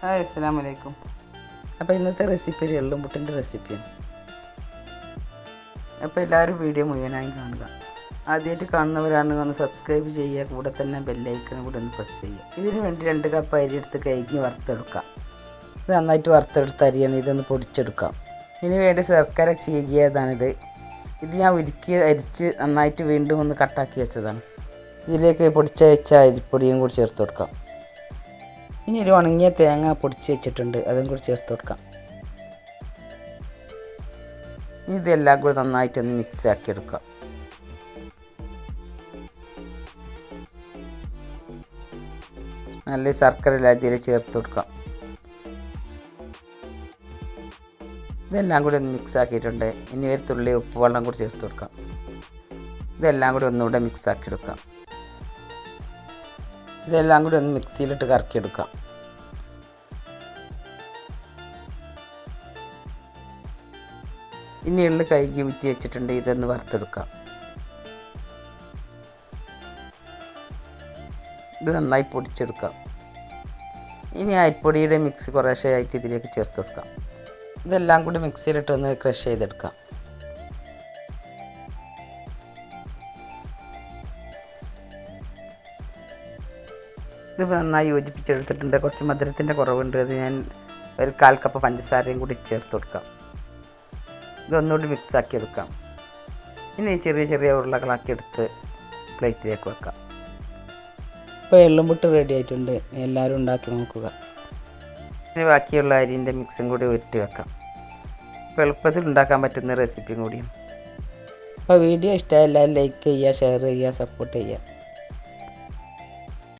Hi അസ്സലാമു അലൈക്കും. അപ്പോൾ ഇന്നത്തെ റെസിപ്പി ഒരു എള്ളുംപുട്ടിൻ്റെ റെസിപ്പിയാണ്. അപ്പോൾ എല്ലാവരും വീഡിയോ മുഴുവനായി കാണുക. ആദ്യമായിട്ട് കാണുന്നവരാണെങ്കിൽ ഒന്ന് സബ്സ്ക്രൈബ് ചെയ്യുക, കൂടെ തന്നെ ബെല്ലൈക്കൺ കൂടെ ഒന്ന് പ്രസ് ചെയ്യുക. ഇതിന് വേണ്ടി 2 കപ്പ് അരി എടുത്ത് കഴുകി വറുത്തെടുക്കാം. ഇത് നന്നായിട്ട് വറുത്തെടുത്ത അരിയാണ്. ഇതൊന്ന് പൊടിച്ചെടുക്കാം. ഇതിന് വേണ്ടി ശർക്കര ചീകിയതാണിത്. ഇത് ഞാൻ ഉരുക്കി അരിച്ച് നന്നായിട്ട് വീണ്ടും ഒന്ന് കട്ടാക്കി വെച്ചതാണ്. ഇതിലേക്ക് പൊടിച്ച വെച്ച അരിപ്പൊടിയും കൂടി ചേർത്ത് കൊടുക്കാം. ഇനി ഒരു ഉണങ്ങിയ തേങ്ങ പൊടിച്ച് വെച്ചിട്ടുണ്ട്, അതും കൂടി ചേർത്ത് കൊടുക്കാം. ഇതെല്ലാം കൂടി നന്നായിട്ടൊന്ന് മിക്സ് ആക്കി എടുക്കാം. നല്ല ശർക്കര ഇതിൽ ചേർത്ത് കൊടുക്കാം. ഇതെല്ലാം കൂടി ഒന്ന് മിക്സ് ആക്കിയിട്ടുണ്ട്. ഇനി ഒരു തുള്ളി ഉപ്പ് വെള്ളം കൂടി ചേർത്ത് കൊടുക്കാം. ഇതെല്ലാം കൂടി ഒന്നുകൂടെ മിക്സ് ആക്കി എടുക്കാം. ഇതെല്ലാം കൂടി ഒന്ന് മിക്സിയിലിട്ട് കറക്കിയെടുക്കാം. ഇനി എള്ള് കഴുകി ഊറ്റി വെച്ചിട്ടുണ്ട്, ഇതൊന്ന് വറുത്തെടുക്കാം. ഇത് നന്നായി പൊടിച്ചെടുക്കാം. ഇനി അരിപ്പൊടിയുടെ മിക്സ് കുറേശ്ശെ ആയിട്ട് ഇതിലേക്ക് ചേർത്ത് കൊടുക്കാം. ഇതെല്ലാം കൂടി മിക്സിയിലിട്ടൊന്ന് ക്രഷ് ചെയ്തെടുക്കാം. ഇത് നന്നായി യോജിപ്പിച്ചെടുത്തിട്ടുണ്ട്. കുറച്ച് മധുരത്തിൻ്റെ കുറവുണ്ട്. അത് ഞാൻ ഒരു 1/4 കപ്പ് പഞ്ചസാരയും കൂടി ചേർത്ത് കൊടുക്കാം. ഇതൊന്നുകൂടി മിക്സാക്കി എടുക്കാം. ഇനി ചെറിയ ചെറിയ ഉരുളകളാക്കി എടുത്ത് പ്ലേറ്റിലേക്ക് വെക്കാം. ഇപ്പോൾ എള്ളുംപുട്ട് റെഡി ആയിട്ടുണ്ട്. എല്ലാവരും ഉണ്ടാക്കി നോക്കുക. ഇനി ബാക്കിയുള്ള അരിൻ്റെ മിക്സും കൂടി ഉരുട്ടി വെക്കാം. ഇപ്പോൾ എളുപ്പത്തിൽ ഉണ്ടാക്കാൻ പറ്റുന്ന റെസിപ്പിയും കൂടിയാണ്. അപ്പോൾ വീഡിയോ ഇഷ്ടമായ എല്ലാവരും ലൈക്ക് ചെയ്യുക, ഷെയർ ചെയ്യുക, സപ്പോർട്ട് ചെയ്യുക.